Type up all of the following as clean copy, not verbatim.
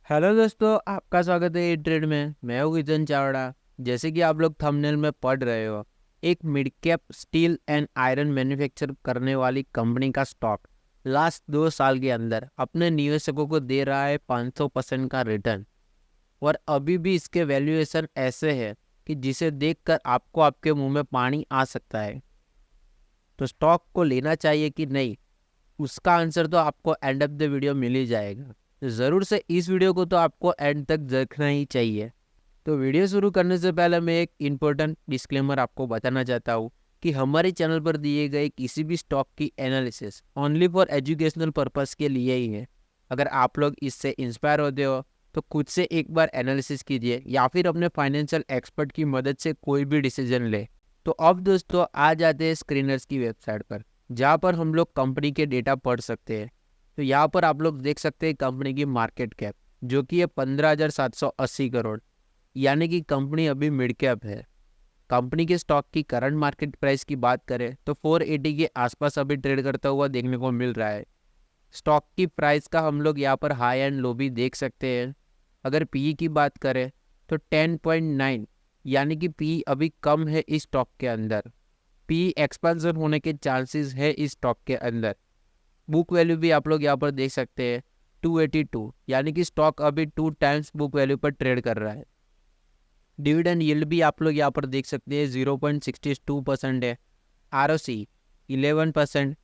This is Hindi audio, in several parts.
हेलो दोस्तों, आपका स्वागत है ई ट्रेड में। मैं हूँ किचन चावड़ा। जैसे कि आप लोग थंबनेल में पढ़ रहे हो, एक mid cap steel and iron manufacture करने वाली कंपनी का स्टॉक लास्ट 2 साल के अंदर अपने निवेशकों को दे रहा है 500% का रिटर्न। और अभी भी इसके वैल्यूएशन ऐसे है कि जिसे देखकर आपको आपके मुंह में पानी आ सकता है। तो स्टॉक को लेना चाहिए कि नहीं, उसका आंसर तो आपको एंड ऑफ द वीडियो मिल ही जाएगा। तो ज़रूर से इस वीडियो को तो आपको एंड तक देखना ही चाहिए। तो वीडियो शुरू करने से पहले मैं एक इम्पोर्टेंट डिस्क्लेमर आपको बताना चाहता हूँ कि हमारे चैनल पर दिए गए किसी भी स्टॉक की analysis only for educational purpose के लिए ही है। अगर आप लोग इससे इंस्पायर होते हो तो खुद से एक बार एनालिसिस कीजिए या फिर अपने फाइनेंशियल एक्सपर्ट की मदद से कोई भी डिसीजन ले। तो अब दोस्तों आ जाते हैं स्क्रीनर्स की वेबसाइट पर, जहाँ पर हम लोग कंपनी के डेटा पढ़ सकते हैं। तो यहाँ पर आप लोग देख सकते हैं कंपनी की मार्केट कैप, जो कि है 15,780 करोड़, यानी कि कंपनी अभी मिड कैप है। कंपनी के स्टॉक की करंट मार्केट प्राइस की बात करें तो 480 के आसपास अभी ट्रेड करता हुआ देखने को मिल रहा है। स्टॉक की प्राइस का हम लोग यहाँ पर हाई एंड लो भी देख सकते हैं। अगर पीई की बात करें तो 10.9, यानी कि पीई अभी कम है इस स्टॉक के अंदर। पीई एक्सपेंशन होने के चांसेस है इस स्टॉक के अंदर। बुक वैल्यू भी आप लोग यहाँ पर देख सकते हैं 282, यानी कि स्टॉक अभी 2 टाइम्स बुक वैल्यू पर ट्रेड कर रहा है। डिविडेंड यील्ड भी आप लोग यहाँ पर देख सकते हैं 0.62% है। ROC 11%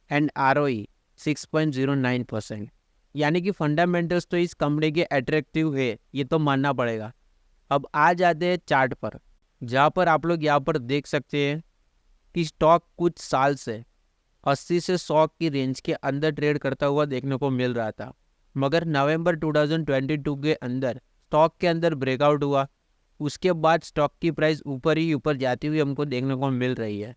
and ROE 6.09%। यानी कि फंडामेंटल्स तो इस कंपनी के अट्रैक्टिव है, ये तो मानना पड़ेगा। अब आ जाते हैं चार्ट पर, जहाँ पर आप लोग यहाँ पर देख सकते हैं कि स्टॉक कुछ साल से 80 से 100 की रेंज के अंदर ट्रेड करता हुआ देखने को मिल रहा था। मगर नवंबर 2022 के अंदर स्टॉक के अंदर ब्रेकआउट हुआ। उसके बाद स्टॉक की प्राइस ऊपर ही ऊपर जाती हुई हमको देखने को मिल रही है।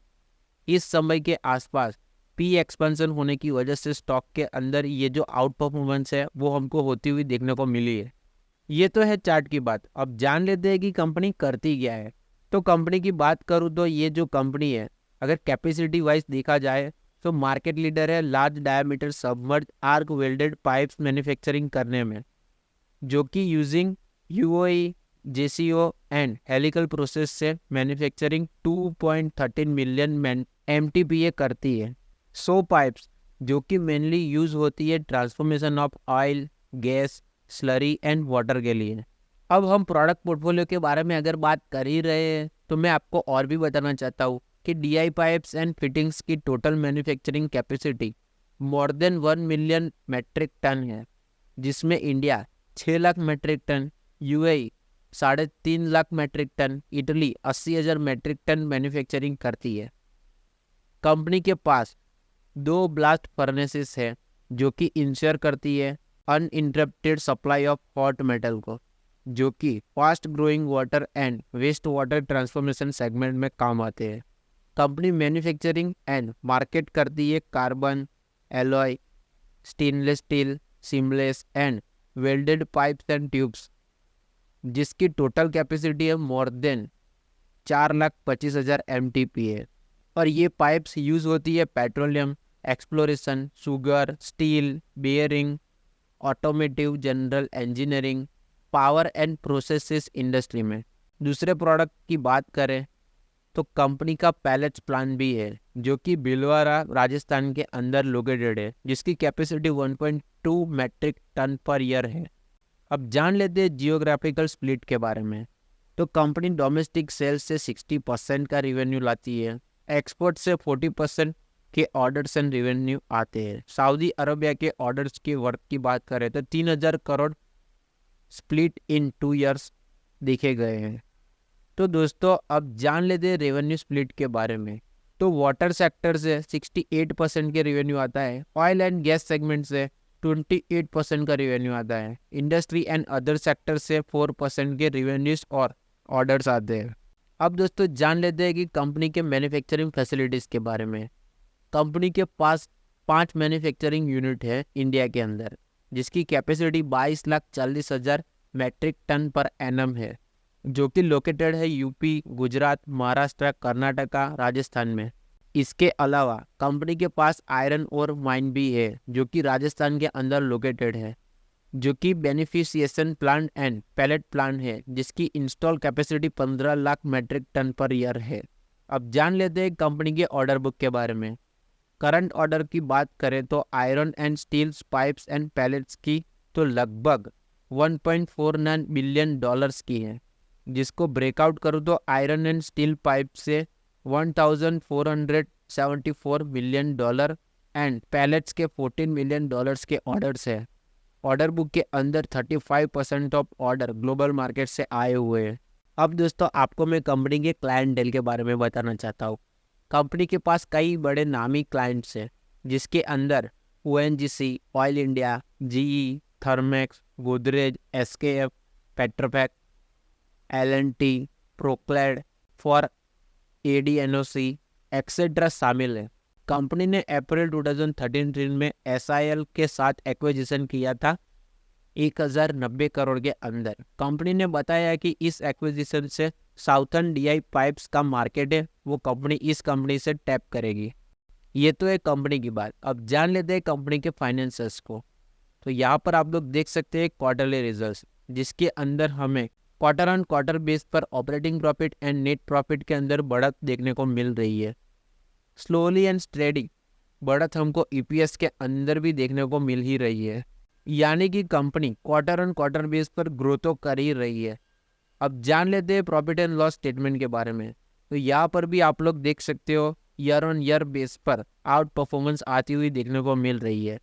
इस समय के आसपास पी एक्सपेंशन होने की वजह से स्टॉक के अंदर ये जो आउट परफॉर्मेंस है वो हमको होती हुई देखने को मिली है। ये तो है चार्ट की बात। अब जान लेते हैं कि कंपनी करती क्या है। तो कंपनी की बात करूँ तो ये जो कंपनी है, अगर कैपेसिटी वाइज देखा जाए तो मार्केट लीडर है large diameter submerge arc welded pipes manufacturing करने में, जो कि using UOE JCO and helical process से मैन्युफैक्चरिंग 2.13 मिलियन एमटीपीए करती है। सो पाइप्स जो कि मेनली यूज होती है transformation of oil, gas, slurry and water के लिए। अब हम प्रोडक्ट पोर्टफोलियो के बारे में अगर बात कर ही रहे हैं तो मैं आपको और भी बताना चाहता हूँ कि डीआई पाइप्स एंड फिटिंग्स की total manufacturing capacity more than 1 million metric ton है, जिसमें India 6 lakh metric ton, UAE 3.5 lakh metric ton, Italy 80,000 metric ton manufacturing करती है। कंपनी के पास 2 ब्लास्ट फर्नेसेस है, जो कि इंश्योर करती है uninterrupted supply of hot metal को, जो कि fast growing water and waste water transformation segment में काम आते हैं। कंपनी मैन्युफैक्चरिंग एंड मार्केट करती है carbon, alloy, stainless steel, seamless and welded pipes and tubes, जिसकी टोटल कैपेसिटी है मोर देन 4,25,000 MTPA। और ये पाइप्स यूज होती है petroleum, exploration, sugar, steel, bearing, automotive, general engineering, power and processes industry में। दूसरे प्रोडक्ट की बात करें तो कंपनी का पैलेट्स प्लांट भी है, जो कि भिलवाड़ा राजस्थान के अंदर लोकेटेड है, जिसकी capacity 1.2 metric ton per year है। अब जान लेते हैं जियोग्राफिकल स्प्लिट के बारे में। तो कंपनी डोमेस्टिक सेल्स से 60% का रिवेन्यू लाती है, एक्सपोर्ट से 40% के ऑर्डर्स एंड रिवेन्यू आते हैं। सऊदी अरबिया के ऑर्डर्स के वर्क की बात करें तो 3,000 करोड़ स्प्लिट इन 2 ईयर्स देखे गए हैं। तो दोस्तों अब जान लेते हैं रेवेन्यू स्प्लिट के बारे में। तो वाटर सेक्टर से 68% के रेवेन्यू आता है, ऑयल एंड गैस सेगमेंट से 28% का रेवेन्यू आता है, इंडस्ट्री एंड अदर सेक्टर से 4% के रेवेन्यूज और ऑर्डर्स आते हैं। अब दोस्तों जान लेते हैं कि कंपनी के मैन्युफैक्चरिंग फैसिलिटीज़ के बारे में। कंपनी के पास 5 मैन्युफैक्चरिंग यूनिट है इंडिया के अंदर, जिसकी capacity 22,40,000 metric ton per annum है, जो कि लोकेटेड है यूपी, गुजरात, महाराष्ट्र, कर्नाटका, राजस्थान में। इसके अलावा कंपनी के पास आयरन ओर माइन भी है, जो कि राजस्थान के अंदर लोकेटेड है। जो कि beneficiation plant and pellet plant है, जिसकी install capacity 15 lakh metric ton per year है। अब जान लेते हैं कंपनी के ऑर्डर बुक के बारे में। करंट ऑर्डर की बात करें तो iron and steels pipes and pellets की तो लगभग 1.49 बिलियन डॉलर्स की है, जिसको ब्रेकआउट करूँ तो आयरन एंड स्टील पाइप से 1474 मिलियन डॉलर एंड पैलेट्स के 14 मिलियन डॉलर्स के ऑर्डर्स है। ऑर्डर बुक के अंदर 35% ऑफ ऑर्डर ग्लोबल मार्केट से आए हुए हैं। अब दोस्तों आपको मैं कंपनी के क्लाइंटेल के बारे में बताना चाहता हूँ। कंपनी के पास कई बड़े नामी क्लाइंट्स हैं, जिसके अंदर ONGC, Oil India, GE, Thermax, Godrej, SKF, Petrofac, L&T, Proclad, for ADNOC et cetera शामिल है। कंपनी ने अप्रैल 2013 में SIL के साथ एक्विजिशन किया था 1090 करोड़ के अंदर। कंपनी ने बताया कि इस एक्विजिशन से साउथर्न DI पाइप्स का मार्केट है, वो कंपनी इस कंपनी से टैप करेगी। ये तो है कंपनी की बात। अब जान लेते हैं कंपनी के फाइनेंशियल्स को। तो यहाँ पर आप लोग देख सकते हैं क्वार्टरली रिजल्ट्स, जिसके अंदर हमें क्वार्टर ऑन क्वार्टर बेस पर operating profit and net profit के अंदर बढ़त देखने को मिल रही है। स्लोली एंड स्टेडी बढ़त हमको EPS के अंदर भी देखने को मिल ही रही है, यानी कि company quarter on quarter base पर ग्रोथ तो कर ही रही है। अब जान लेते हैं प्रॉफिट एंड लॉस स्टेटमेंट के बारे में। तो यहाँ पर भी आप लोग देख सकते हो ईयर ऑन ईयर बेस पर आउट परफॉर्मेंस आती हुई देखने को मिल रही है।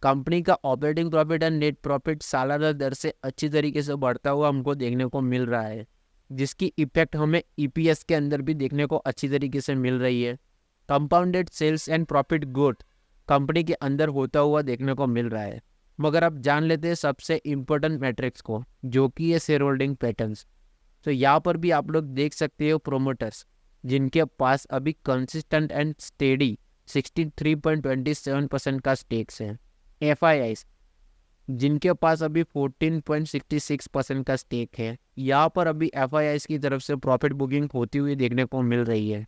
कंपनी का operating profit and net profit सालाना दर से अच्छी तरीके से बढ़ता हुआ हमको देखने को मिल रहा है, जिसकी इफेक्ट हमें EPS के अंदर भी देखने को अच्छी तरीके से मिल रही है। Compounded sales and profit growth company के अंदर होता हुआ देखने को मिल रहा है। मगर अब जान लेते हैं सबसे इम्पोर्टेंट मैट्रिक्स को, जो कि है शेयर होल्डिंग पैटर्न्स। तो यहाँ पर भी आप लोग देख सकते हो प्रोमोटर्स, जिनके पास अभी कंसिस्टेंट एंड स्टेडी 63.27% का स्टेक्स है। FIIs, जिनके पास अभी 14.66% का स्टेक है। यहाँ पर अभी FIIs की तरफ से प्रॉफिट बुकिंग होती हुई देखने को मिल रही है।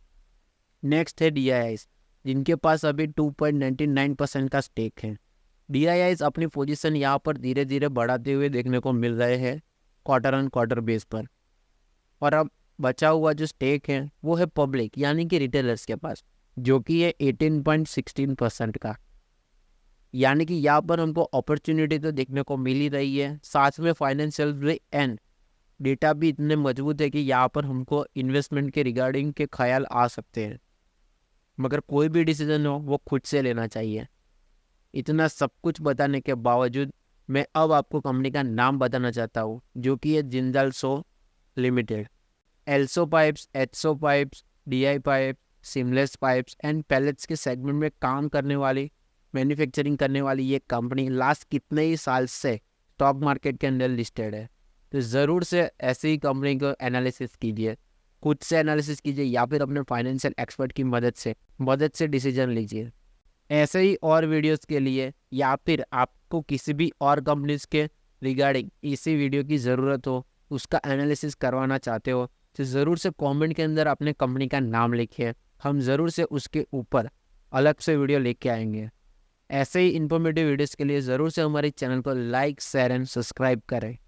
नेक्स्ट है DIIs, जिनके पास अभी 2.99% का स्टेक है। DIIs अपनी पोजीशन यहाँ पर धीरे धीरे बढ़ाते हुए देखने को मिल रहे हैं क्वार्टर ऑन क्वार्टर बेस पर। और अब बचा हुआ जो स्टेक है वो है पब्लिक यानी कि रिटेलर्स के पास, जो कि है 18.16% का। यानी कि यहाँ पर हमको अपॉर्चुनिटी तो देखने को मिल ही रही है, साथ में फाइनेंशियल एंड डेटा भी इतने मजबूत है कि यहाँ पर हमको इन्वेस्टमेंट के रिगार्डिंग के ख्याल आ सकते हैं। मगर कोई भी डिसीजन हो वो खुद से लेना चाहिए। इतना सब कुछ बताने के बावजूद मैं अब आपको कंपनी का नाम बताना चाहता हूँ, जो कि है Jindal Saw limited. Also pipes, HSO pipes, DI pipe, seamless pipes and pellets के सेगमेंट में काम करने वाली, मैन्युफैक्चरिंग करने वाली ये कंपनी लास्ट कितने ही साल से स्टॉक मार्केट के अंदर लिस्टेड है। तो ज़रूर से ऐसी ही कंपनी को एनालिसिस कीजिए, खुद से एनालिसिस कीजिए या फिर अपने फाइनेंशियल एक्सपर्ट की मदद से डिसीजन लीजिए। ऐसे ही और वीडियोस के लिए या फिर आपको किसी भी और कंपनीज के रिगार्डिंग इसी वीडियो की ज़रूरत हो, उसका एनालिसिस करवाना चाहते हो, तो ज़रूर से कमेंट के अंदर अपने कंपनी का नाम लिखिए। हम ज़रूर से उसके ऊपर अलग से वीडियो लेके आएंगे। ऐसे ही इन्फॉर्मेटिव वीडियोस के लिए ज़रूर से हमारे चैनल को लाइक, शेयर एंड सब्सक्राइब करें।